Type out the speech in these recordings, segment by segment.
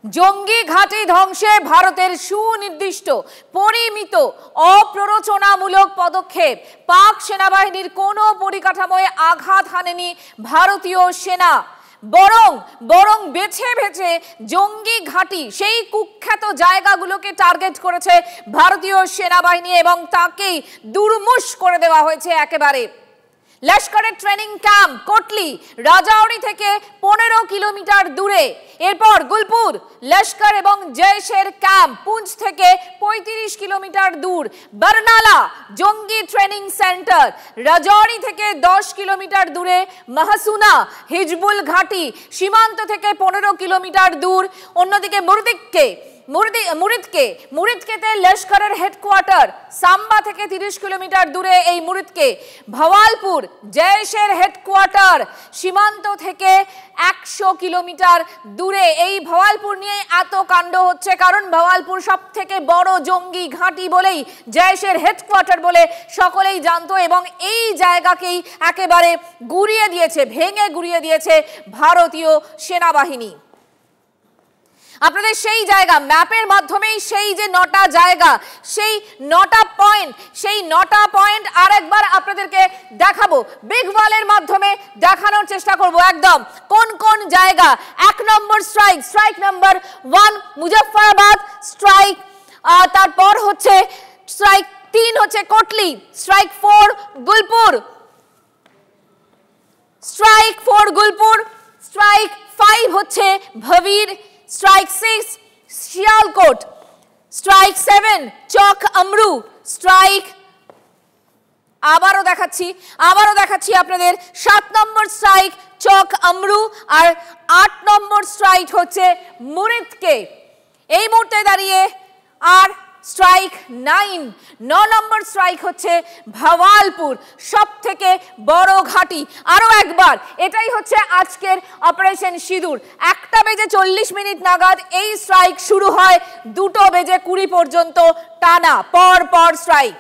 জঙ্গি ঘাঁটি ধ্বংসে ভারতের সুনির্দিষ্ট পরিমিত অপ্ররোচনামূলক পদক্ষেপ। পাক সেনাবাহিনীর কোনো পরিকাঠামোয় আঘাত হানেনি ভারতীয় সেনা, বরং বেছে বেছে জঙ্গি ঘাঁটি সেই কুখ্যাত জায়গাগুলোকে টার্গেট করেছে ভারতীয় সেনাবাহিনী এবং তাকেই দুর্মুষ করে দেওয়া হয়েছে একেবারে। লস্করের ট্রেনিং ক্যাম্প কোটলি রাজাউরি থেকে 15 কিলোমিটার দূরে, এরপর গুলপুর লস্কর এবং জৈশের ক্যাম্প পুঞ্চ থেকে 35 কিলোমিটার দূর, বরনালা জঙ্গি ট্রেনিং সেন্টার রাজাউরি থেকে 10 কিলোমিটার দূরে, মাহসুনা হিজবুল ঘাঁটি সীমান্ত থেকে 15 কিলোমিটার দূর। অন্যদিকে মুরিদকেতে লস্করের হেডকোয়ার্টার, সাম্বা থেকে 30 কিলোমিটার দূরে এই মুরিদকে। ভাওয়ালপুর জৈশের হেডকোয়ার্টার, সীমান্ত থেকে 100 কিলোমিটার দূরে। এই ভাওয়ালপুর নিয়ে এত কাণ্ড হচ্ছে কারণ ভাওয়ালপুর সব থেকে বড় জঙ্গি ঘাঁটি বলেই, জৈশের হেডকোয়ার্টার বলে সকলেই জানতো এবং এই জায়গাকেই একেবারে ভেঙে গুড়িয়ে দিয়েছে ভারতীয় সেনাবাহিনী। আপনাদের সেই জায়গা ম্যাপের মাধ্যমেই সেই যে 9টা জায়গা, সেই 9টা পয়েন্ট আরেকবার আপনাদেরকে দেখাবো, বিগ ওয়ালের মাধ্যমে দেখানোর চেষ্টা করব একদম কোন কোন জায়গা। 1 নম্বর স্ট্রাইক নাম্বার 1 মুজফফরাবাদ স্ট্রাইক, তারপর হচ্ছে স্ট্রাইক 3 হচ্ছে Kotli, strike 4 Gulpur, strike 4 Gulpur, strike 5 হচ্ছে ভবীর, স্ট্রাইক 6 শিয়ালকোট, স্ট্রাইক 7 চক আমরু, স্ট্রাইক আবারও দেখাচ্ছি আপনাদের 7 নম্বর স্ট্রাইক চক আমরু, আর 8 নম্বর স্ট্রাইক হচ্ছে মুরিদকে এই মুহূর্তে দাঁড়িয়ে, আর স্ট্রাইক 9 নম্বর স্ট্রাইক হচ্ছে ভাওয়ালপুর, সব থেকে বড় ঘাঁটি। আরো একবার, এটাই হচ্ছে আজকের অপারেশন সিঁদুর। 1:40 নাগাদ এই স্ট্রাইক শুরু হয়, 2:20 পর্যন্ত টানা পর স্ট্রাইক।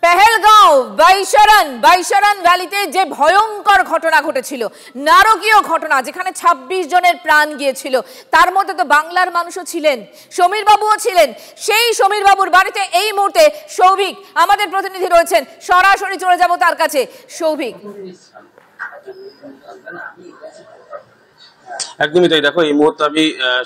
পেহেলগাঁও বৈশরণ ভ্যালিতে যে ভয়ঙ্কর ঘটনা ঘটেছিল, নারকীয় ঘটনা, যেখানে 26 জনের প্রাণ গিয়েছিল, তার মধ্যে তো বাংলার মানুষও ছিলেন, সমীর বাবুও ছিলেন। সেই সমীর বাবুর বাড়িতে এই মুহূর্তে সৌভিক আমাদের প্রতিনিধি রয়েছেন, সরাসরি চলে যাব তার কাছে। সৌভিক, একদমই তাই। দেখো, এই মুহূর্তে আমি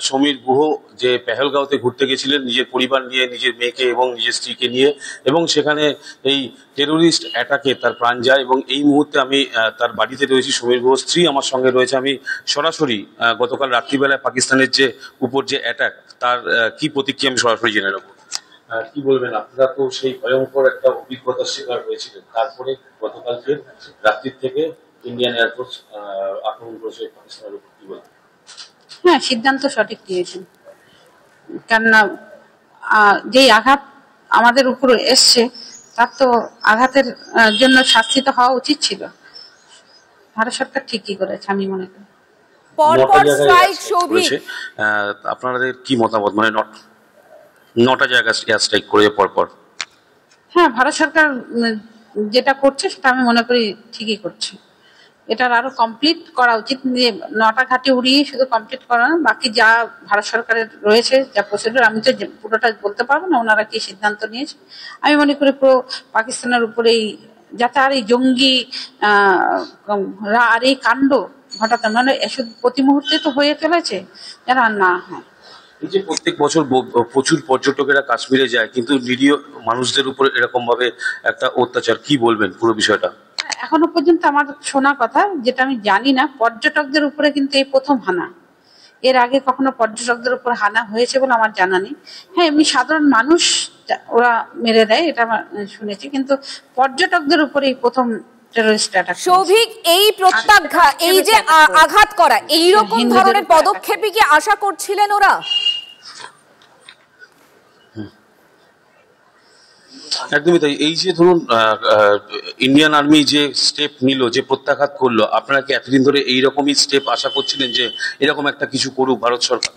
সমীর গুহ যে পেহেলগাঁওতে ঘুরতে গেছিলেন নিজের পরিবার নিয়ে, নিজের মেয়েকে এবং নিজের স্ত্রীকে নিয়ে, এবং সেখানে এই টেরোরিস্ট অ্যাটাকে তার প্রাণ যায়, এবং এই মুহূর্তে আমি তার বাড়িতে রয়েছি। সমীর গুহ স্ত্রী আমার সঙ্গে রয়েছে। আমি সরাসরি গতকাল রাত্রিবেলায় পাকিস্তানের যে উপর যে অ্যাটাক, তার কি প্রতিক্রিয়া আমি সরাসরি জেনে নেব। কি বলবেন, আপনারা তো সেই ভয়ঙ্কর একটা অভিজ্ঞতার শিকার হয়েছিলেন, তারপরে গতকালকে রাত্রির থেকে ইন্ডিয়ান এয়ারফোর্স আক্রমণ করেছে পাকিস্তানের উপর, কি বলবেন? হ্যাঁ, সিদ্ধান্ত সঠিক নিয়েছেন, কেননা যেই আঘাত আমাদের উপর এসছে তার তো আঘাতের জন্য শাস্তি তো হওয়া উচিত ছিল। ভারত সরকার ঠিকই করেছে আমি মনে করি। আপনাদের কি মতামত, মানে 9টা জায়গা এয়ার স্ট্রাইক করে পরপর? হ্যাঁ, ভারত সরকার যেটা করছে সেটা আমি মনে করি ঠিকই করছে। এটার আরো কমপ্লিট করা উচিত, যে 9টা ঘাঁটি উড়িয়ে শুধু কমপ্লিট করা না, বাকি যা ভারত সরকারের রয়েছে যা প্রসিডিউর, আমি তো পুরোটা বলতে পারবো না ওনারা কি সিদ্ধান্ত নিয়েছে। আমি মনে করি পুরো পাকিস্তানের উপরেই, যাতে আর এই জঙ্গি আর এই কাণ্ড ঘটাতে, মানে এসব প্রতি মুহূর্তে তো হয়ে চলেছে, যেন আর না হয়। এই যে প্রত্যেক বছর প্রচুর পর্যটকেরা কাশ্মীরে যায়, কিন্তু নিরীহ মানুষদের উপর এরকম ভাবে একটা অত্যাচার, কি বলবেন পুরো বিষয়টা? এখনো পর্যন্ত আমার শোনা কথা, যেটা আমি জানি না, পর্যটকদের উপরে কিন্তু এই প্রথম হানা। এর আগে কখনো পর্যটকদের উপর হানা হয়েছে বলে আমার জানা নেই। হ্যাঁ, এমনি সাধারণ মানুষ ওরা মেরে দেয়, এটা শুনেছি, কিন্তু পর্যটকদের উপরে এই প্রথম টেররিস্ট অ্যাটাক। সৌভিক, এই প্রত্যাঘাত, এই যে আঘাত করা, এইরকম ধরনের পদক্ষেপই কি আশা করছিলেন ওরা? একদমই তাই। এই যে ধরুন ইন্ডিয়ান আর্মি যে স্টেপ নিল, যে প্রত্যাঘাত করলো, আপনারা কি এতদিন ধরে এইরকমই স্টেপ আশা করছিলেন যে এরকম একটা কিছু করুক ভারত সরকার?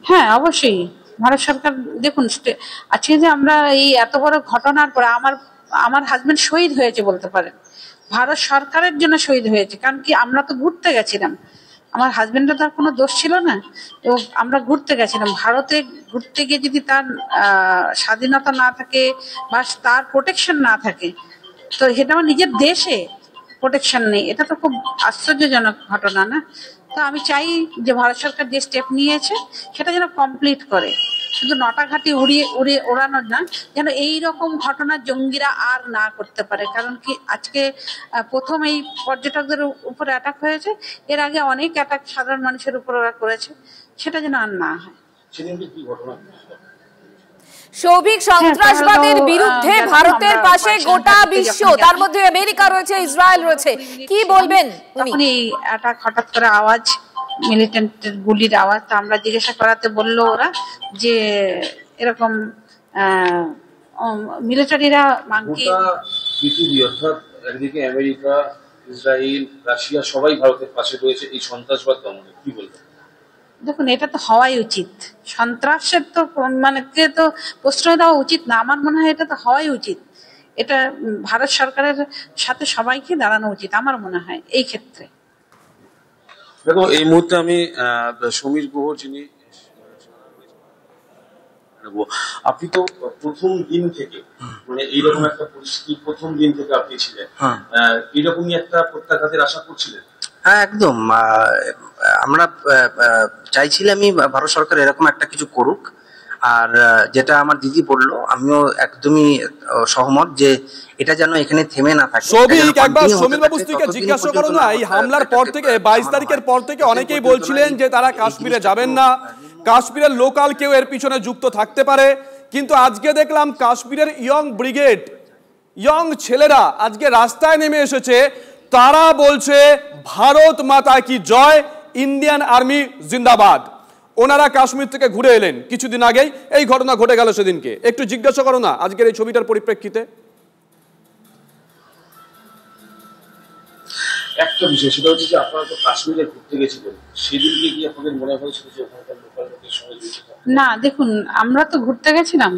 হ্যাঁ, অবশ্যই ভারত সরকার, দেখুন আজকে যে আমরা এই এত বড় ঘটনার পর আমার হাজবেন্ড শহীদ হয়েছে বলতে পারেন, ভারত সরকারের জন্য শহীদ হয়েছে। কারণ কি, আমরা তো ঘুরতে গেছিলাম, আমার হাজবেন্ডের তার কোনো দোষ ছিল না, তো আমরা ঘুরতে গেছিলাম। ভারতে ঘুরতে গিয়ে যদি তার স্বাধীনতা না থাকে বা তার প্রোটেকশন না থাকে, তো সেটা আমার নিজের দেশে প্রোটেকশন নেই, এটা তো খুব আশ্চর্যজনক ঘটনা না? তো আমি চাই যে ভারত সরকার যে স্টেপ নিয়েছে সেটা যেন কমপ্লিট করে, শুধু নটা ঘাঁটি ওড়ানোর না, যেন এইরকম ঘটনা জঙ্গিরা আর না করতে পারে। কারণ কি, আজকে প্রথম এই পর্যটকদের উপরে অ্যাটাক হয়েছে, এর আগে অনেক অ্যাটাক সাধারণ মানুষের উপর ওরা করেছে, সেটা যেন আর না হয়। সৌভিক, সন্ত্রাসবাদের বিরুদ্ধে ভারতের পাশে গোটা বিশ্ব, তার মধ্যে আমেরিকা রয়েছে, ইসরায়েল রয়েছে, কি বলবেন? তখন এই অ্যাটাক হঠাৎ করে আওয়াজ, মিলিটেন্টের গুলির আওয়াজ, তো আমরা জিজ্ঞাসা করাতে বললো ওরা যে এরকম মিলিটারিরা মানকি পৃথিবী অর্থাৎ একদিকে আমেরিকা, ইসরায়েল, রাশিয়া সবাই ভারতের পাশে রয়েছে এই সন্ত্রাসবাদ দমনে, কি বলবেন? দেখুন, এটা তো হওয়াই উচিত, সন্ত্রাসের তো মানে কে তো প্রশ্রয় দেওয়া উচিত না, আমার মনে হয় এটা তো হওয়াই উচিত। এটা ভারত সরকারের সাথে সবাইকে দাঁড়ানো উচিত আমার মনে হয় এই ক্ষেত্রে। দেখো, এই মুহূর্তে আমি সমীর গুহ, যিনি, আপনি তো প্রথম দিন থেকে মানে এইরকম একটা পরিস্থিতি, প্রথম দিন থেকে আপনি ছিলেন, এইরকমই একটা প্রত্যাঘাতের আশা করছিলেন? হ্যাঁ, একদম। আমরা চাইছিলামই ভারত সরকার এরকম একটা কিছু করুক, আর যেটা আমার দিদি বললো আমিও একদমই সহমত যে এটা যেন এখানে থেমে না থাকে। সৌভিক, একবার সমীর বাবু স্ত্রীকে জিজ্ঞাসা করো না, এই হামলার পর থেকে 22 তারিখের পর থেকে অনেকেই বলছিলেন যে তারা কাশ্মীরে যাবেন না, কাশ্মীরের লোকাল কেউ এর পিছনে যুক্ত থাকতে পারে, কিন্তু আজকে দেখলাম কাশ্মীরের ইয়ং ব্রিগেড, ইয়ং ছেলেরা আজকে রাস্তায় নেমে এসেছে, তারা বলছে ভারত মাতা কি জয়, ইন্ডিয়ান আর্মি জিন্দাবাদ। ওনারা কাশ্মীর থেকে ঘুরে এলেন কিছুদিন আগেই, এই ঘটনা ঘটে গেল সেদিনকে। একটু জিজ্ঞাসা করো না আজকের এই ছবিটার পরিপ্রেক্ষিতে। একটা বিষয়, সেটা হচ্ছে যে আপনারা তো কাশ্মীরে ঘুরতে গেছিলেন, সেদিনকে কি আপনাদের মনে হয়েছিল যে ওখানকার লোকাল লোকের সঙ্গে যুক্ত থাকবেন? না, দেখুন, আমরা তো ঘুরতে গেছিলাম,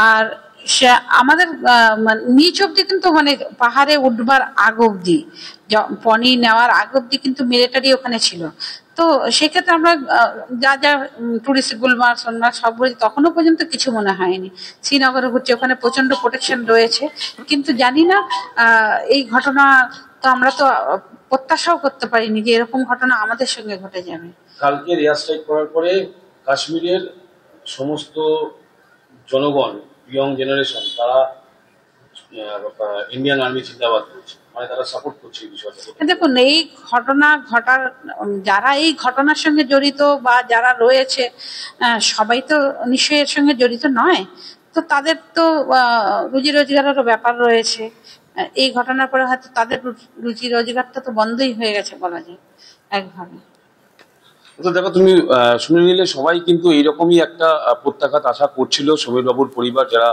আর আমাদের নিচ অব্দি কিন্তু মানে পাহাড়ে উঠবার আগ অব্দি, পনি নেওয়ার আগ অব্দি কিন্তু মিলিটারি ওখানে ছিল। তো সেক্ষেত্রে আমরা যা যা টুরিস্ট গুলমার্গ, সোনমার্গ সব ঘুরেছি, তখনও পর্যন্ত কিছু মনে হয়নি। শ্রীনগরে ঘুরছি, ওখানে প্রচন্ড প্রোটেকশন রয়েছে, কিন্তু জানি না এই ঘটনা তো আমরা তো প্রত্যাশাও করতে পারিনি যে এরকম ঘটনা আমাদের সঙ্গে ঘটে যাবে। কালকে এয়ার স্ট্রাইক করার পরে কাশ্মীরের সমস্ত জনগণ, ইয়ং জেনারেশন, তারা ইন্ডিয়ান আর্মি জিন্দাবাদ করছে, মানে তারা সাপোর্ট করছে এই বিষয়টা। দেখুন, এই ঘটনা ঘটার যারা এই ঘটনার সঙ্গে জড়িত বা যারা রয়েছে সবাই তো নিশ্চয়ই এর সঙ্গে জড়িত নয়, তো তাদের তো রুজি রোজগারেরও ব্যাপার রয়েছে। এই ঘটনার পরে হয়তো তাদের রুজি রোজগারটা তো বন্ধই হয়ে গেছে বলা যায় একভাবে। তো দেখো, তুমি শুনে নিলে সবাই কিন্তু এইরকমই একটা প্রত্যাঘাত আশা করছিল। সমীর বাবুর পরিবার যারা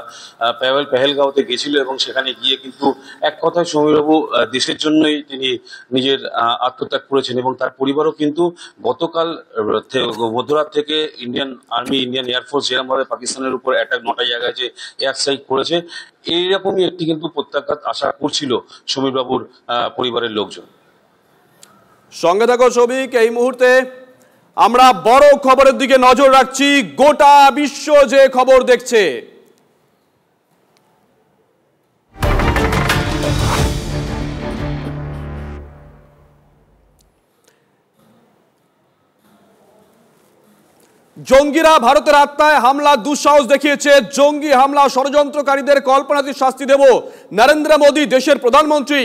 পেহেলগাঁওতে গেছিল এবং সেখানে গিয়ে কিন্তু এক কথায় সমীর বাবু দেশের জন্যই তিনি নিজের আত্মত্যাগ করেছেন, এবং তার পরিবারও কিন্তু গতকাল মধ্যরাত থেকে ইন্ডিয়ান আর্মি, ইন্ডিয়ান এয়ারফোর্স যেরকম ভাবে পাকিস্তানের উপর অ্যাটাক 9টা জায়গায় যে এয়ার স্ট্রাইক করেছে, এইরকমই একটি কিন্তু প্রত্যাঘাত আশা করছিল সমীর বাবুর পরিবারের লোকজন। সঙ্গে থাকো সৌভিক, এই মুহূর্তে আমরা বড় খবরের দিকে নজর রাখছি। গোটা বিশ্ব যে খবর দেখছে, জঙ্গিরা ভারতের আত্মায় হামলা দুঃসাহস দেখিয়েছে। জঙ্গি হামলা ষড়যন্ত্রকারীদের কল্পনাতীত শাস্তি দেব। নরেন্দ্র মোদী, দেশের প্রধানমন্ত্রী,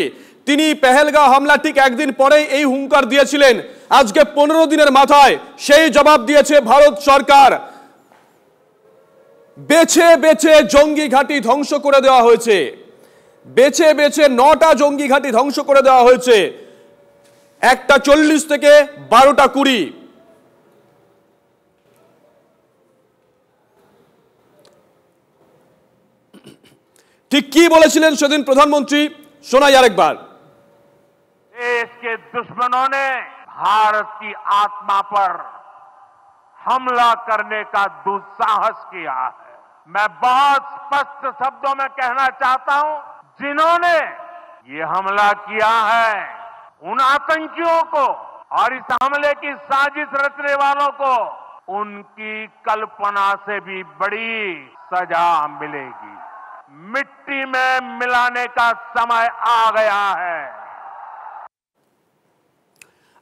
তিনি পেহেলগাঁও হামলা ঠিক একদিন পরেই এই হুঙ্কার দিয়েছিলেন। আজকে 15 দিনের মাথায় সেই জবাব দিয়েছে ভারত সরকার। বেছে বেছে জঙ্গি ঘাঁটি ধ্বংস করে দেওয়া হয়েছে, বেছে বেছে 9টা জঙ্গি ঘাঁটি ধ্বংস করে দেওয়া হয়েছে, 1টা 40 থেকে 12টা 20। ঠিক কি বলেছিলেন সেদিন প্রধানমন্ত্রী, শোনাই আরেকবার। देश के दुश्मनों ने भारत की आत्मा पर हमला करने का दुस्साहस किया है। मैं बहुत स्पष्ट शब्दों में कहना चाहता हूं, जिन्होंने ये हमला किया है उन आतंकियों को और इस हमले की साजिश रचने वालों को उनकी कल्पना से भी बड़ी सजा मिलेगी। मिट्टी में मिलाने का समय आ गया है।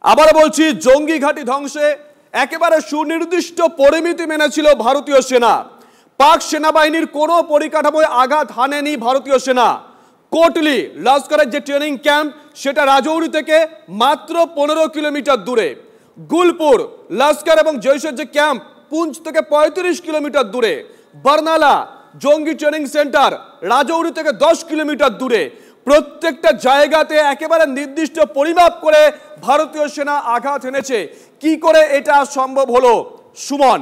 আবার বলছি, জঙ্গি ঘাঁটি ধ্বংসে একেবারে সুনির্দিষ্ট পরিমিতি মেনেছিল ভারতীয় সেনা। পাক সেনাবাহিনীর কোনো পরিকাঠামোয় আঘাত হানেনি ভারতীয় সেনা। কোটলি লস্করের যে ট্রেনিং ক্যাম্প সেটা রাজৌরি থেকে মাত্র 15 কিলোমিটার দূরে। গুলপুর লস্কর এবং জৈশের যে ক্যাম্প পুঞ্চ থেকে 35 কিলোমিটার দূরে। বার্নালা জঙ্গি ট্রেনিং সেন্টার রাজৌরি থেকে 10 কিলোমিটার দূরে। প্রত্যেকটা জায়গাতে একেবারে নির্দিষ্ট পরিমাপ করে ভারতীয় সেনা আঘাত এনেছে। কি করে এটা সম্ভব হলো সুমন?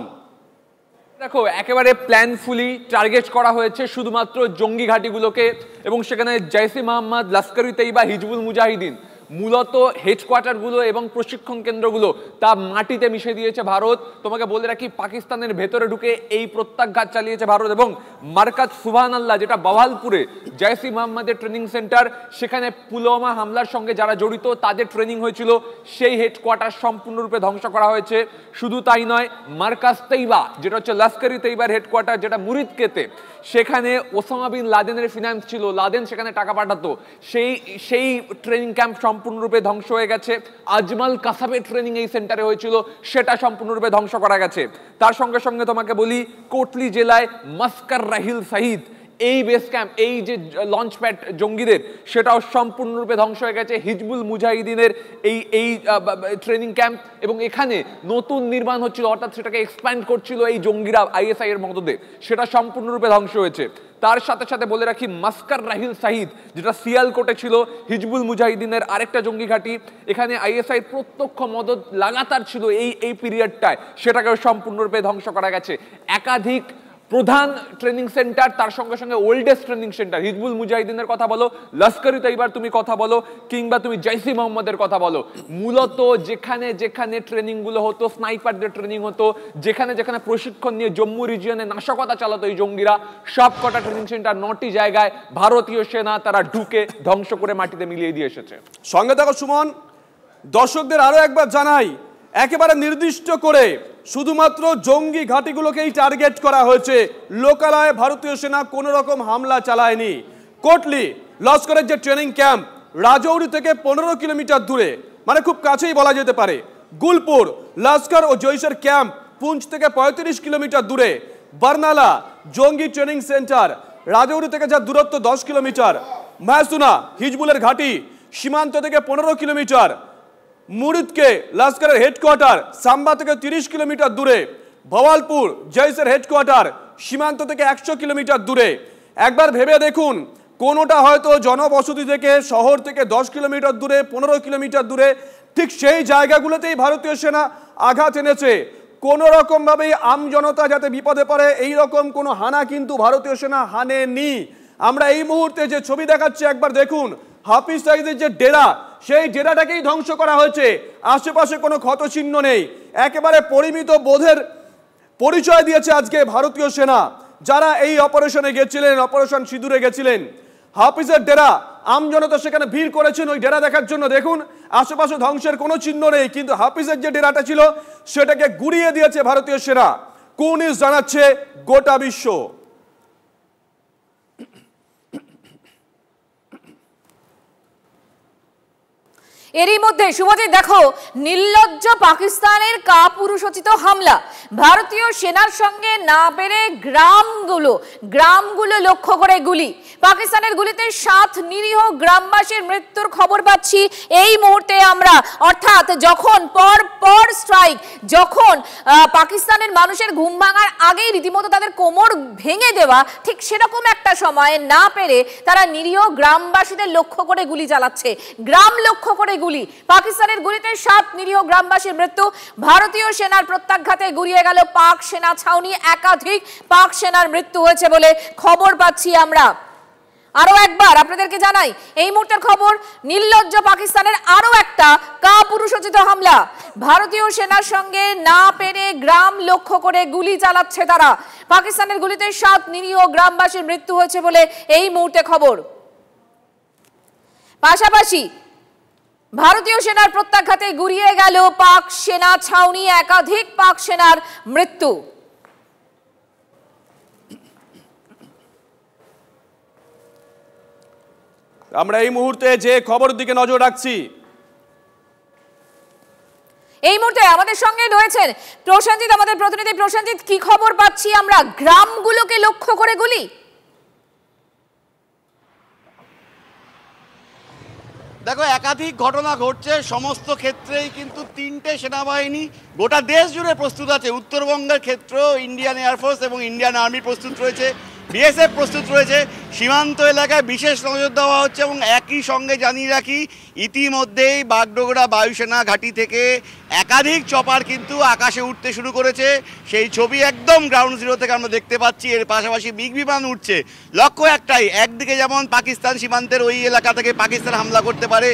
দেখো, একেবারে প্ল্যানফুলি টার্গেট করা হয়েছে শুধুমাত্র জঙ্গি ঘাঁটিগুলোকে, এবং সেখানে জৈশ-ই মোহাম্মদ, লস্কর-ই-তৈয়বা, হিজবুল মুজাহিদিন মূলত হেডকোয়ার্টারগুলো এবং প্রশিক্ষণ কেন্দ্রগুলো তা মাটিতে মিশে দিয়েছে ভারত। তোমাকে বলে রাখি, পাকিস্তানের ভেতরে ঢুকে এই প্রত্যাঘাত চালিয়েছে ভারত। এবং মার্কাজ সুবহানাল্লাহ, যেটা বাওয়ালপুরে জৈশ-ই মোহাম্মদের ট্রেনিং সেন্টার, সেখানে পুলওয়ামা হামলার সঙ্গে যারা জড়িত তাদের ট্রেনিং হয়েছিল, সেই হেডকোয়ার্টার সম্পূর্ণরূপে ধ্বংস করা হয়েছে। শুধু তাই নয়, মার্কাজ তৈবা, যেটা হচ্ছে লস্কর-ই-তৈয়বার হেডকোয়ার্টার, যেটা মুরিদকেতে, সেখানে ওসামা বিন লাদেনের ফিনান্স ছিল, লাদেন সেখানে টাকা পাঠাতো, সেই ট্রেনিং ক্যাম্প সম্পূর্ণরূপে ধ্বংস হয়ে গেছে। আজমাল কাসাবের ট্রেনিং এই সেন্টারে হয়েছিল, সেটা সম্পূর্ণরূপে ধ্বংস করা গেছে। তার সঙ্গে সঙ্গে তোমাকে বলি, কোটলি জেলায় মাস্কার রাহিল সাহিদ, এই বেস ক্যাম্প, এই যে লঞ্চ প্যাড জঙ্গিদের, সেটাও সম্পূর্ণরূপে ধ্বংস হয়ে গেছে। হিজবুল মুজাহিদিনের এই ট্রেনিং ক্যাম্প, এবং এখানে নতুন নির্মাণ হচ্ছিল, অর্থাৎ সেটাকে এক্সপ্যান্ড করছিল এই জঙ্গিরা আইএসআই এর মদদে, সেটা সম্পূর্ণরূপে ধ্বংস হয়েছে। তার সাথে সাথে বলে রাখি, মাস্কার রাহিল সাহিদ, যেটা সিয়ালকোটে ছিল হিজবুল মুজাহিদিনের আরেকটা জঙ্গি ঘাঁটি, এখানে আইএসআই এর প্রত্যক্ষ মদদ লাগাতার ছিল এই পিরিয়ডটায়, সেটাকেও সম্পূর্ণরূপে ধ্বংস করা গেছে। একাধিক প্রধান ট্রেনিং সেন্টার, তার সঙ্গে সঙ্গে ওল্ডেস্ট ট্রেনিং সেন্টার, হিজবুল মুজাহিদিনের কথা বলো, লস্কর-ই-তৈয়বার তুমি কথা বলো, কিংবা তুমি জৈশ-ই মোহাম্মদের কথা বলো, মূলত যেখানে যেখানে ট্রেনিং গুলো হতো, স্নাইপারদের ট্রেনিং হতো, যেখানে যেখানে প্রশিক্ষণ নিয়ে জম্মু রিজিয়নে নাশকতা চালাতো এই জঙ্গিরা, সব কটা ট্রেনিং সেন্টার 9টি জায়গায় ভারতীয় সেনা তারা ঢুকে ধ্বংস করে মাটিতে মিলিয়ে দিয়ে এসেছে। সঙ্গে থাকো সুমন। দর্শকদের আরো একবার জানাই, একেবারে নির্দিষ্ট করে শুধুমাত্র জঙ্গি ঘাঁটিগুলোকেই টার্গেট করা হয়েছে। লোকালয়ে ভারতীয় সেনা কোনো রকম হামলা চালায়নি। কোটলি লস্করের যে ট্রেনিং ক্যাম্প রাজৌরি থেকে 15 কিলোমিটার দূরে, মানে খুব কাছেই বলা যেতে পারে। গুলপুর লস্কর ও জৈশের ক্যাম্প পুঞ্চ থেকে 35 কিলোমিটার দূরে। বার্নালা জঙ্গি ট্রেনিং সেন্টার রাজৌরি থেকে যা দূরত্ব 10 কিলোমিটার। মাহসুনা হিজবুলের ঘাঁটি সীমান্ত থেকে 15 কিলোমিটার। মুরিদকে লস্করের হেডকোয়ার্টার সাম্বা থেকে 30 কিলোমিটার দূরে। ভাওয়ালপুর জৈশের হেডকোয়ার্টার সীমান্ত থেকে 100 কিলোমিটার দূরে। একবার ভেবে দেখুন, কোনোটা হয়তো জনবসতি থেকে, শহর থেকে 10 কিলোমিটার দূরে, 15 কিলোমিটার দূরে, ঠিক সেই জায়গাগুলোতেই ভারতীয় সেনা আঘাত এনেছে। কোনো রকমভাবেই আমজনতা যাতে বিপদে পড়ে এই রকম কোনো হানা কিন্তু ভারতীয় সেনা হানেনি। আমরা এই মুহূর্তে যে ছবি দেখাচ্ছি একবার দেখুন, হাফিজ সাইদের যে ডেরা, সেই ডেরাটাকেই ধ্বংস করা হয়েছে। আশেপাশে কোনো ক্ষতচিহ্ন নেই। একেবারে পরিমিত বোধের পরিচয় দিয়েছে আজকে ভারতীয় সেনা, যারা এই অপারেশনে গেছিলেন, অপারেশন সিঁদুরে গেছিলেন। হাফিজের ডেরা, আমজনতা সেখানে ভিড় করেছেন ওই ডেরা দেখার জন্য। দেখুন, আশেপাশে ধ্বংসের কোনো চিহ্ন নেই, কিন্তু হাফিজের যে ডেরাটা ছিল সেটাকে গুড়িয়ে দিয়েছে ভারতীয় সেনা। কোন নিউজ জানাচ্ছে গোটা বিশ্ব। এরই মধ্যে শুভজিৎ দেখো, নির্লজ্জ পাকিস্তানের কাপুরুষোচিত হামলা, ভারতীয় সেনার সঙ্গে না পেরে গ্রামগুলো লক্ষ্য করে গুলি। পাকিস্তানের গুলিতে 7 নিরীহ গ্রামবাসীর মৃত্যুর খবর পাচ্ছি এই মুহূর্তে আমরা। অর্থাৎ যখন পর স্ট্রাইক, যখন পাকিস্তানের মানুষের ঘুম ভাঙার আগেই রীতিমতো তাদের কোমর ভেঙে দেওয়া, ঠিক সেরকম একটা সময়ে না পেরে তারা নিরীহ গ্রামবাসীদের লক্ষ্য করে গুলি চালাচ্ছে। গ্রাম লক্ষ্য করে গুলি, পাকিস্তানের গুলিতে 7 নিরীহ গ্রামবাসীর মৃত্যু। ভারতীয় সেনার প্রত্যাঘাতে গুড়িয়ে গেল পাক সেনা ছাউনি। একাধিক পাক সেনার মৃত্যু হয়েছে বলে খবর পাচ্ছি আমরা। আরো একবার আপনাদেরকে জানাই, এই মুহূর্তের খবর, নির্লজ্জ পাকিস্তানের আরো একটা কাপুরুষোচিত হামলা। ভারতীয় সেনার সঙ্গে না পেরে গ্রাম লক্ষ্য করে গুলি চালাচ্ছে তারা। পাকিস্তানের গুলিতে 7 নিরীহ গ্রামবাসীর মৃত্যু হয়েছে বলে এই মুহূর্তে খবর। পাশাপাশি ভারতীয় সেনার প্রত্যাঘাতে গুড়িয়ে গেল পাক সেনা ছাউনি, একাধিক পাক সেনার মৃত্যু। আমরা এই মুহূর্তে যে খবরের দিকে নজর রাখছি, এই মুহূর্তে আমাদের সঙ্গে রয়েছেন প্রসেনজিৎ, আমাদের প্রতিনিধি। প্রসেনজিৎ, কি খবর পাচ্ছি আমরা? গ্রামগুলোকে লক্ষ্য করে গুলি? দেখো, একাধিক ঘটনা ঘটছে, সমস্ত ক্ষেত্রেই কিন্তু তিনটে সেনাবাহিনী গোটা দেশ জুড়ে প্রস্তুত আছে। উত্তরবঙ্গের ক্ষেত্রেও ইন্ডিয়ান এয়ারফোর্স এবং ইন্ডিয়ান আর্মি প্রস্তুত রয়েছে, বিএসএফ প্রস্তুত রয়েছে। সীমান্ত এলাকায় বিশেষ নজর দেওয়া হচ্ছে এবং একই সঙ্গে জানিয়ে রাখি, ইতিমধ্যেই বাগডোগরা বায়ুসেনা ঘাঁটি থেকে একাধিক চপার কিন্তু আকাশে উঠতে শুরু করেছে। সেই ছবি একদম গ্রাউন্ড জিরো থেকে আমরা দেখতে পাচ্ছি। এর পাশাপাশি মিগ বিমান উঠছে। লক্ষ্য একটাই, একদিকে যেমন পাকিস্তান সীমান্তের ওই এলাকা থেকে পাকিস্তান হামলা করতে পারে,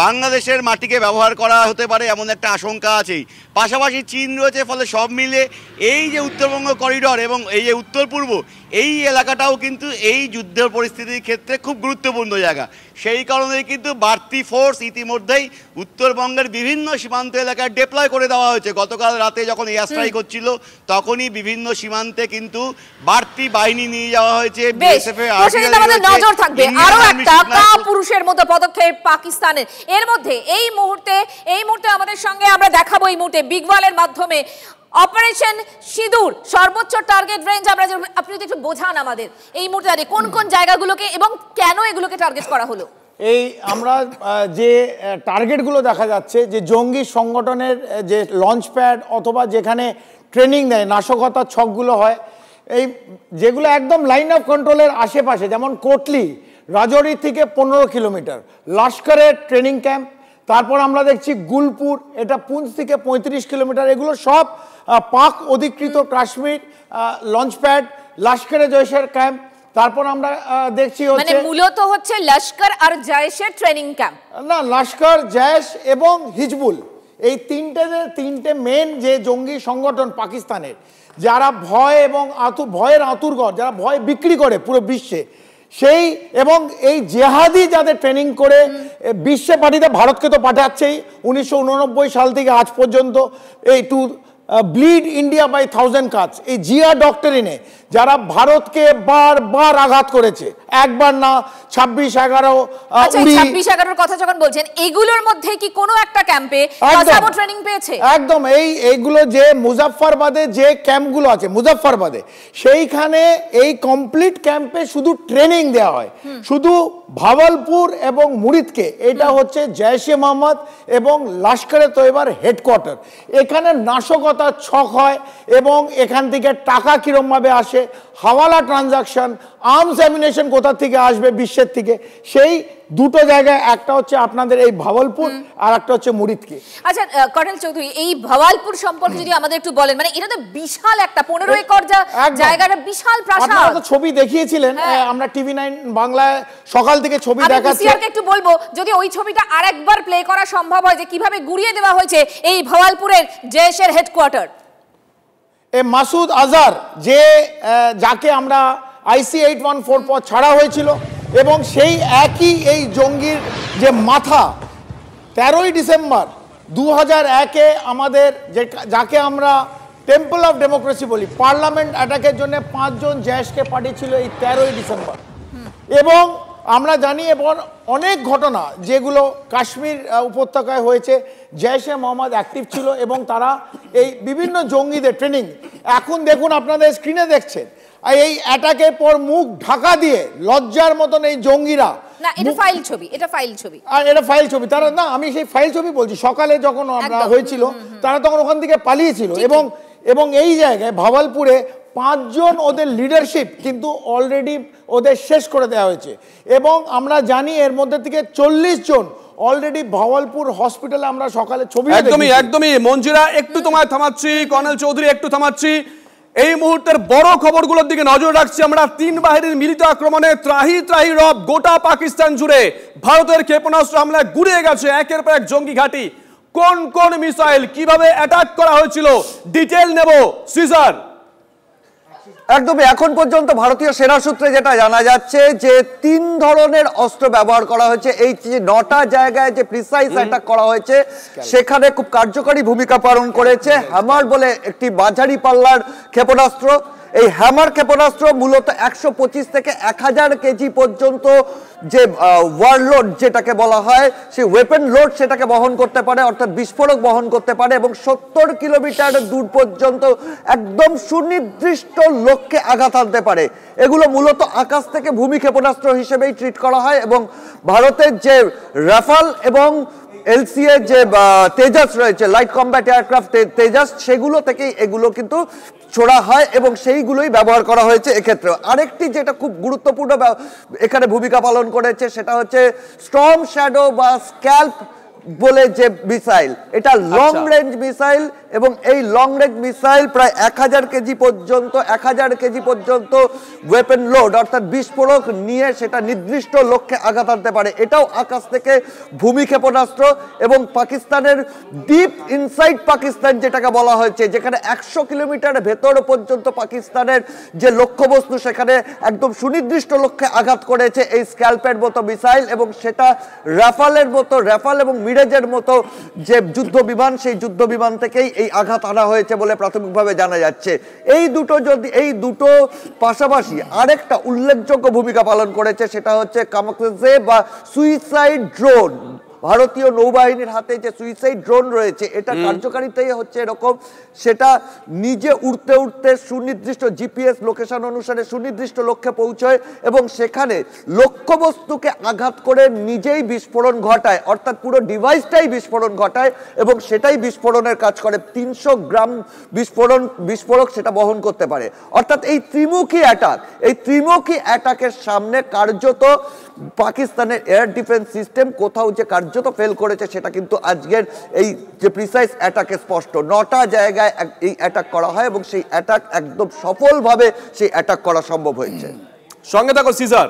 বাংলাদেশের মাটিকে ব্যবহার করা হতে পারে এমন একটা আশঙ্কা আছেই। পাশাপাশি চীন রয়েছে, ফলে সব মিলে এই যে উত্তরবঙ্গ করিডর এবং এই যে উত্তর পূর্ব এই এলাকাটাও কিন্তু এই যুদ্ধের পরিস্থিতির ক্ষেত্রে খুব গুরুত্বপূর্ণ জায়গা। সেই কারণেই কিন্তু বাড়তি ফোর্স ইতিমধ্যেই উত্তরবঙ্গের বিভিন্ন সীমান্ত এলাকায় ডিপ্লয় করে দেওয়া হয়েছে। গতকাল রাতে যখন এয়ার স্ট্রাইক হচ্ছিল তখনই বিভিন্ন সীমান্তে কিন্তু বাড়তি বাহিনী নিয়ে যাওয়া হয়েছে। নজর থাকবে আরো একটা কাপুরুষের মতো পদক্ষেপ পাকিস্তানের। এর মধ্যে এই মুহূর্তে আমাদের সঙ্গে আমরা দেখাবো এই মুহূর্তে বিগ ওয়ালের মাধ্যমে অপারেশন সিঁদুর, সর্বোচ্চ টার্গেট রেঞ্জ। আপনি যদি একটু বোঝান আমাদের এই মুহূর্তে কোন কোন জায়গাগুলোকে এবং কেন এগুলোকে টার্গেট করা হলো। এই আমরা যে টার্গেটগুলো দেখা যাচ্ছে, যে জঙ্গি সংগঠনের যে লঞ্চ প্যাড অথবা যেখানে ট্রেনিং দেয়, নাশকতার ছকগুলো হয়, এই যেগুলো একদম লাইন অফ কন্ট্রোলের আশেপাশে, যেমন কোটলি রাজৌরি থেকে 15 কিলোমিটার লস্করের ট্রেনিং ক্যাম্প। তারপর আমরা দেখছি গুলপুর, এটা পুঞ্চ থেকে 35 কিলোমিটার। এগুলো সব পাক অধিকৃত কাশ্মীর লঞ্চ প্যাড, লস্করে জয়শের ক্যাম্প। তারপর আমরা দেখছি মানে মূলত হচ্ছে লস্কর আর জয়শের ট্রেনিং ক্যাম্প না, লস্কর, জয়শ এবং হিজবুল, এই তিনটে মেন যে জঙ্গি সংগঠন পাকিস্তানের, যারা ভয় এবং ভয়ের আতুরঘর, যারা ভয় বিক্রি করে পুরো বিশ্বে, সেই এবং এই জেহাদি যাদের ট্রেনিং করে বিশ্বে পাঠিয়ে, ভারতকে তো পাঠাচ্ছেই 1989 সাল থেকে আজ পর্যন্ত, এই ব্লিড ইন্ডিয়া বাই 1000 কাজ, এই জিয়া ডক্টরিনে যারা ভারতকে বারবার আঘাত করেছে, একবার না 26-11। 26-11 কথা যখন বলছেন, এগুলোর মধ্যে কি কোনো একটা ক্যাম্পে কাসাবো ট্রেনিং পেয়েছে? একদম। এইগুলো যে মুজাফফরবাদে যে ক্যাম্পগুলো আছে, মুজাফফরবাদে সেইখানে এই কমপ্লিট ক্যাম্পে শুধু ট্রেনিং দেওয়া হয়। শুধু ভাওয়ালপুর এবং মুরিদকে, এটা হচ্ছে জৈশ-এ মোহাম্মদ এবং লস্করে তৈবার হেডকোয়ার্টার। এখানে নাশকতার ছক হয় এবং এখান থেকে টাকা কিরমভাবে আসে, হাওয়ালা ট্রানজাকশন, আর্মস অ্যামিনেশন কোথা থেকে আসবে বিশ্বের থেকে, সেই দুটো জায়গায়, একটা হচ্ছে আপনাদের এই ভাওয়ালপুর আর একটা হচ্ছে মুরিদকে। আচ্ছা কর্নেল চৌধুরী, এই ভাওয়ালপুর সম্পর্কে যদি আমাদের একটু বলেন, মানে এটা তো বিশাল একটা 15 একর জায়গাটা, বিশাল প্রাসাদ। আপনারা তো ছবি দেখিয়েছিলেন, আমরা TV9 বাংলায় সকাল থেকে ছবি দেখাচ্ছি। আমি একটু বলবো যদি ওই ছবিটা আরেকবার প্লে করা সম্ভব হয়, যে কিভাবে গুড়িয়ে দেওয়া হয়েছে এই ভাওয়ালপুরের জৈশের হেডকোয়ার্টার। মাসুদ আজহার, যাকে আমরা IC 814 পর ছাড়া হয়েছিল, এবং সেই একই এই জঙ্গির যে মাথা 13ই ডিসেম্বর 2001-এ আমাদের যাকে আমরা টেম্পল অফ ডেমোক্রেসি বলি, পার্লামেন্ট অ্যাটাকের জন্য 5 জন জৈশকে পাঠিয়েছিল এই 13ই ডিসেম্বর। এবং আমরা জানি এবং অনেক ঘটনা যেগুলো কাশ্মীর উপত্যকায় হয়েছে, জৈশ-এ মোহাম্মদ অ্যাক্টিভ ছিল এবং তারা এই বিভিন্ন জঙ্গিদের ট্রেনিং। এখন দেখুন, আপনাদের স্ক্রিনে দেখছেন, এই অ্যাটাকের পর মুখ ঢাকা দিয়ে লজ্জার মতন এই জঙ্গিরা, না এটা ফাইল ছবি আর এটা ফাইল ছবি, তারা না, আমি সেই ফাইল ছবি বলছি, সকালে যখন আমরা হয়েছিল তারা তখন ওখান থেকে পালিয়েছিল। এবং এই জায়গায় ভাওয়ালপুরে 5 জন ওদের লিডারশিপ কিন্তু অলরেডি ওদের শেষ করে দেওয়া হয়েছে। এবং আমরা জানি এর মধ্যে থেকে 40 জন অলরেডি ভাওয়ালপুর হসপিটালে আমরা সকালে ছবি। একদমই মঞ্জুরা, একটু তোমায় থামাচ্ছি, কর্নেল চৌধুরী একটু থামাচ্ছি। এই মুহূর্তের বড় খবরগুলোর দিকে নজর রাখছি আমরা। 3 বাহিনীর মিলিত আক্রমণে ত্রাহি রব গোটা পাকিস্তান জুড়ে ভারতের ক্ষেপণাস্ত্র হামলায় গুড়িয়ে গেছে একের পর এক জঙ্গি ঘাঁটি। কোন কোন মিসাইল কিভাবে অ্যাটাক করা হয়েছিল ডিটেইল নেব। সিজার, একদমই এখন পর্যন্ত ভারতীয় সেনা সূত্রে যেটা জানা যাচ্ছে যে 3 ধরনের অস্ত্র ব্যবহার করা হয়েছে। এই যে 9টা জায়গায় যে প্রিসাইজ অ্যাটাক করা হয়েছে সেখানে খুব কার্যকরী ভূমিকা পালন করেছে হ্যামার বলে একটি মাঝারি পাল্লার ক্ষেপণাস্ত্র। এই হ্যামার ক্ষেপণাস্ত্র মূলত 125 থেকে 1000 কেজি পর্যন্ত যে ওয়ারলোড যেটাকে বলা হয় সেই ওয়েপন লোড সেটাকে বহন করতে পারে, অর্থাৎ বিস্ফোরক বহন করতে পারে এবং 70 কিলোমিটার দূর পর্যন্ত একদম সুনির্দিষ্ট লক্ষ্যে আঘাত আনতে পারে। এগুলো মূলত আকাশ থেকে ভূমি ক্ষেপণাস্ত্র হিসেবেই ট্রিট করা হয় এবং ভারতের যে রাফাল এবং এলসিএ যে তেজাস রয়েছে, লাইট কমব্যাট এয়ারক্রাফট তেজাস, সেগুলো থেকেই এগুলো কিন্তু ছোড়া হয় এবং সেইগুলোই ব্যবহার করা হয়েছে এক্ষেত্রে। আরেকটি যেটা খুব গুরুত্বপূর্ণ এখানে ভূমিকা পালন করেছে সেটা হচ্ছে স্টর্ম শ্যাডো বা স্ক্যাল্প বলে যে মিসাইল, এটা লং রেঞ্জ মিসাইল এবং এই লং রেঞ্জ মিসাইল প্রায় 1000 কেজি পর্যন্ত ওয়েপন লোড অর্থাৎ বিস্ফোরক নিয়ে সেটা নির্দিষ্ট লক্ষ্যে আঘাত আনতে পারে। এটাও আকাশ থেকে ভূমি ক্ষেপণাস্ত্র এবং পাকিস্তানের ডিপ ইনসাইড পাকিস্তান যেটাকে বলা হয়েছে, যেখানে 100 কিলোমিটার ভেতর পর্যন্ত পাকিস্তানের যে লক্ষ্যবস্তু সেখানে একদম সুনির্দিষ্ট লক্ষ্যে আঘাত করেছে এই স্ক্যাল্পের মতো মিসাইল এবং সেটা রাফাল এবং মিরাজের মতো যে যুদ্ধ বিমান, সেই যুদ্ধ বিমান থেকেই এই আঘাত আনা হয়েছে বলে প্রাথমিকভাবে জানা যাচ্ছে। এই দুটো পাশাপাশি আরেকটা উল্লেখযোগ্য ভূমিকা পালন করেছে সেটা হচ্ছে কামাকাজে বা সুইসাইড ড্রোন। ভারতীয় নৌবাহিনীর হাতে যে সুইসাইড ড্রোন রয়েছে এটা কার্যকারিতাই হচ্ছে এরকম, সেটা নিজে উড়তে উড়তে সুনির্দিষ্ট জিপিএস লোকেশন অনুসারে সুনির্দিষ্ট লক্ষ্যে পৌঁছয় এবং সেখানে লক্ষ্যবস্তুকে আঘাত করে নিজেই বিস্ফোরণ ঘটায়, অর্থাৎ পুরো ডিভাইসটাই বিস্ফোরণ ঘটায় এবং সেটাই বিস্ফোরণের কাজ করে। 300 গ্রাম বিস্ফোরক সেটা বহন করতে পারে। অর্থাৎ এই ত্রিমুখী অ্যাটাকের সামনে কার্যত পাকিস্তানের এয়ার ডিফেন্স সিস্টেম কোথাও যে কার্যত ফেল করেছে সেটা কিন্তু আজকের এই যে প্রিসাইজ অ্যাটাকে স্পষ্ট। 9টা জায়গায় এই অ্যাটাক করা হয় এবং সেই অ্যাটাক একদম সফলভাবে সেই অ্যাটাক করা সম্ভব হয়েছে। সঙ্গে থাকো সিজার।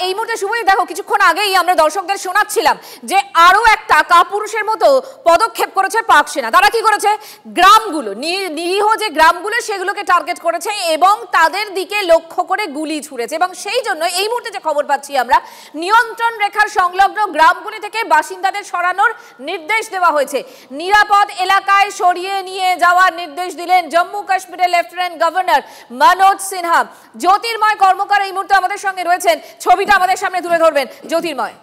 এই মুহূর্তে শুভই দেখো কিছুক্ষণ আগেই আমরা দর্শকদের শোনাচ্ছিলাম যে আরো একটা কাপুরুষের মতো পদক্ষেপ করেছে পাক সেনা। তারা কি করেছে, গ্রামগুলো নিরীহ যে গ্রামগুলো সেগুলোকে টার্গেট করেছে এবং তাদের দিকে লক্ষ্য করে গুলি ছুড়েছে এবং সেই জন্য এই মুহূর্তে যে খবর পাচ্ছি আমরা, নিয়ন্ত্রণ রেখার সংলগ্ন গ্রামগুলি থেকে বাসিন্দাদের সরানোর নির্দেশ দেওয়া হয়েছে। নিরাপদ এলাকায় সরিয়ে নিয়ে যাওয়ার নির্দেশ দিলেন জম্মু কাশ্মীরের লেফটেন্যান্ট গভর্নর মনোজ সিনহা। জ্যোতির্ময় কর্মকার এই মুহূর্তে আমাদের সঙ্গে রয়েছেন, ছবিটা আমাদের সামনে তুলে ধরবেন জ্যোতির্ময়।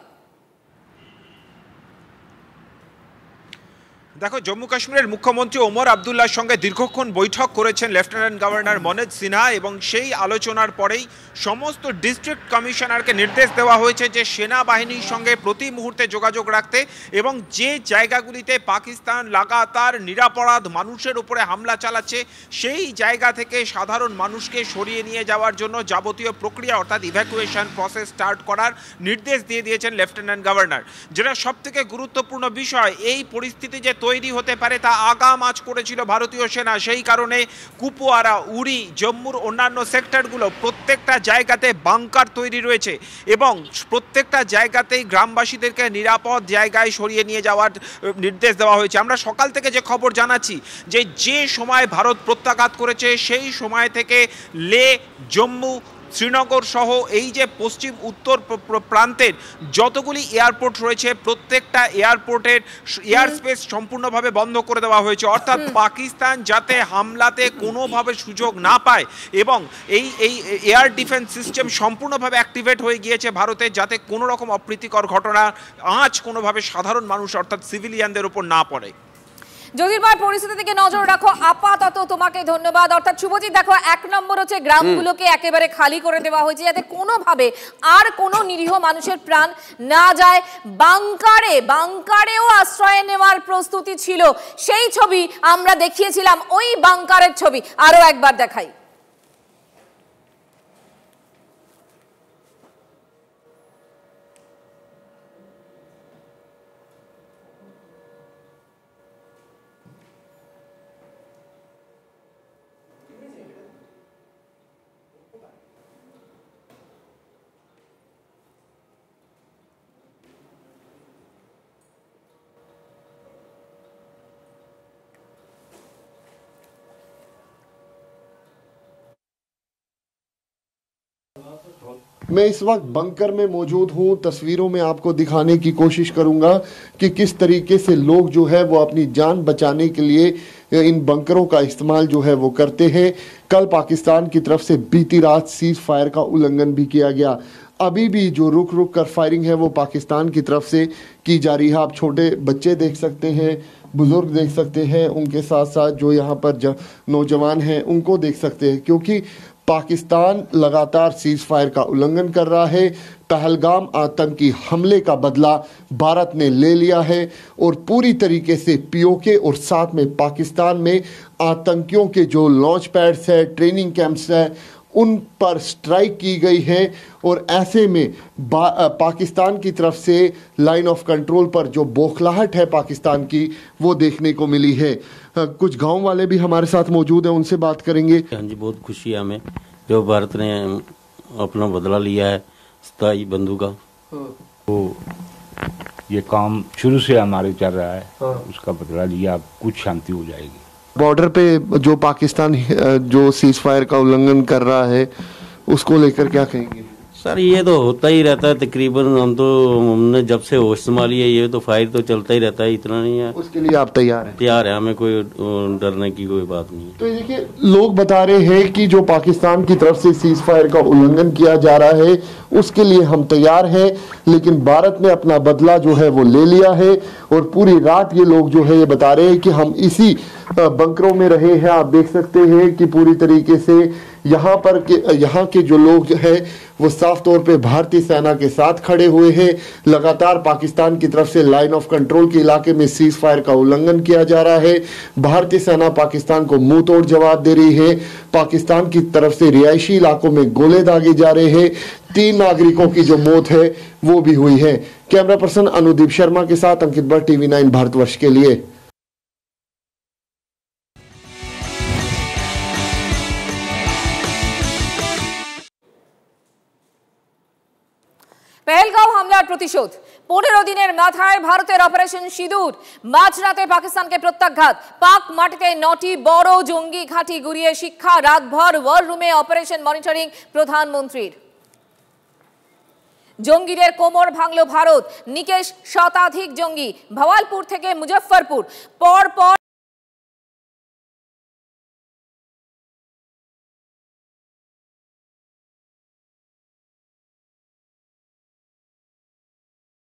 দেখো, জম্মু কাশ্মীরের মুখ্যমন্ত্রী ওমর আবদুল্লাহর সঙ্গে দীর্ঘক্ষণ বৈঠক করেছেন লেফটেন্যান্ট গভর্নর মনোজ সিনহা এবং সেই আলোচনার পরেই সমস্ত ডিস্ট্রিক্ট কমিশনারকে নির্দেশ দেওয়া হয়েছে যে সেনাবাহিনীর সঙ্গে প্রতি মুহূর্তে যোগাযোগ রাখতে এবং যে জায়গাগুলিতে পাকিস্তান লাগাতার নিরপরাধ মানুষের উপরে হামলা চালাচ্ছে সেই জায়গা থেকে সাধারণ মানুষকে সরিয়ে নিয়ে যাওয়ার জন্য যাবতীয় প্রক্রিয়া অর্থাৎ ইভ্যাকুয়েশন প্রসেস স্টার্ট করার নির্দেশ দিয়ে দিয়েছেন লেফটেন্যান্ট গভর্নর। যেটা সবথেকে গুরুত্বপূর্ণ বিষয়, এই পরিস্থিতি যে তৈরি হতে পারে তা আগাম আঁচ করেছিল ভারতীয় সেনা। সেই কারণে কুপওয়ারা, উরি, জম্মুর অন্যান্য সেক্টরগুলো প্রত্যেকটা জায়গাতে বাংকার তৈরি রয়েছে এবং প্রত্যেকটা জায়গাতেই গ্রামবাসীদেরকে নিরাপদ জায়গায় সরিয়ে নিয়ে যাওয়ার নির্দেশ দেওয়া হয়েছে। আমরা সকাল থেকে যে খবর জানাচ্ছি যে সময় ভারত প্রত্যাঘাত করেছে সেই সময় থেকে লে, জম্মু, শ্রীনগর সহ এই যে পশ্চিম উত্তর প্রান্তের যতগুলি এয়ারপোর্ট রয়েছে প্রত্যেকটা এয়ারপোর্টের এয়ার স্পেস সম্পূর্ণভাবে বন্ধ করে দেওয়া হয়েছে, অর্থাৎ পাকিস্তান যাতে হামলাতে কোনোভাবে সুযোগ না পায় এবং এই এয়ার ডিফেন্স সিস্টেম সম্পূর্ণভাবে অ্যাক্টিভেট হয়ে গিয়েছে ভারতে, যাতে কোনো রকম অপ্রীতিকর ঘটনা আঁচ কোনোভাবে সাধারণ মানুষ অর্থাৎ সিভিলিয়ানদের উপর না পড়ে। জ্যোতির্ময়, পরিস্থিতি দিকে নজর রাখো, আপাতত তোমাকে ধন্যবাদ। অর্থাৎ শুভজিৎ, দেখো 1 নম্বর হচ্ছে গ্রামগুলোকে একেবারে খালি করে দেওয়া হয়েছে যাতে কোনোভাবে আর কোনো নিরীহ মানুষের প্রাণ না যায়। বাংকারেও আশ্রয় নেওয়ার প্রস্তুতি ছিল, সেই ছবি আমরা দেখিয়েছিলাম, ওই বাংকারের ছবি আরো একবার দেখাই। मैं इस वक्त बंकर में मौजूद हूं। तस्वीरों में आपको दिखाने की कोशिश करूंगा कि किस तरीके से लोग जो है वो अपनी जान बचाने के लिए इन बंकरों का इस्तेमाल जो है वो करते हैं। कल पाकिस्तान की तरफ से बीती रात सीज फायर का उल्लंघन भी किया गया। अभी भी जो रुक रुक कर फायरिंग है वो पाकिस्तान की तरफ से की जा रही है। आप छोटे बच्चे देख सकते हैं, बुजुर्ग देख सकते हैं, उनके साथ साथ जो यहाँ पर नौजवान हैं उनको देख सकते हैं, क्योंकि पाकिस्तान लगातार सीज फायर का उल्लंघन कर रहा है। पहलगाम आतंकी हमले का बदला भारत ने ले लिया है और पूरी तरीके से पीओके और साथ में पाकिस्तान में आतंकियों के जो लॉन्च पैड्स है, ट्रेनिंग कैंप्स है, उन पर स्ट्राइक की गई है। और ऐसे में पाकिस्तान की तरफ से लाइन ऑफ कंट्रोल पर जो बौखलाहट है पाकिस्तान की वो देखने को मिली है। कुछ गांव वाले भी हमारे साथ मौजूद हैं, उनसे बात करेंगे। हाँ जी, बहुत खुशी है हमें जो भारत ने अपना बदला लिया है 27 बंदूक का। तो ये काम शुरू से हमारे चल रहा है, उसका बदला लिया, कुछ शांति हो जाएगी। बॉर्डर पे जो पाकिस्तान जो सीज फायर का उल्लंघन कर रहा है उसको लेकर क्या कहेंगे? सर ये तो होता ही रहता है तकरीबन। हमने जब से होश संभाली है ये तो फायर तो चलता ही रहता है, इतना नहीं है। उसके लिए आप तैयार हैं? तैयार है, हमें कोई डरने की कोई बात नहीं है। तो देखिए, लोग बता रहे हैं कि जो पाकिस्तान की तरफ से सीज फायर का उल्लंघन किया जा रहा है उसके लिए हम तैयार हैं, लेकिन भारत ने अपना बदला जो है वो ले लिया है। और पूरी रात ये लोग जो है ये बता रहे हैं कि हम इसी बंकरों में रहे हैं। आप देख सकते हैं कि पूरी तरीके से यहाँ के जो लोग जो है वो साफ तौर पे भारतीय सेना के साथ खड़े हुए हैं। लगातार पाकिस्तान की तरफ से लाइन ऑफ कंट्रोल के इलाके में सीज फायर का उल्लंघन किया जा रहा है। भारतीय सेना पाकिस्तान को मुंह तोड़ जवाब दे रही है। पाकिस्तान की तरफ से रिहायशी इलाकों में गोले दागे जा रहे हैं। 3 नागरिकों की जो मौत है वो भी हुई है। कैमरा पर्सन अनुदीप शर्मा के साथ अंकित भट्ट, TV9 भारतवर्ष के लिए। পেহেলগাঁও হামলার প্রতিশোধ 15 দিনের মাথায় ভারতের অপারেশন সিঁদুর। মাঝরাতে পাকিস্তানকে প্রত্যাঘাত। পাক মাটিতে 9টি বড় জঙ্গি ঘাঁটি গুড়িয়ে শিক্ষা। রাতভর ওয়ার রুমে অপারেশন মনিটরিং প্রধানমন্ত্রীর। জঙ্গিদের কোমর ভাঙল ভারত। নিকেশ শতাধিক জঙ্গি। ভাওয়ালপুর থেকে মুজফ্ফরপুর। পর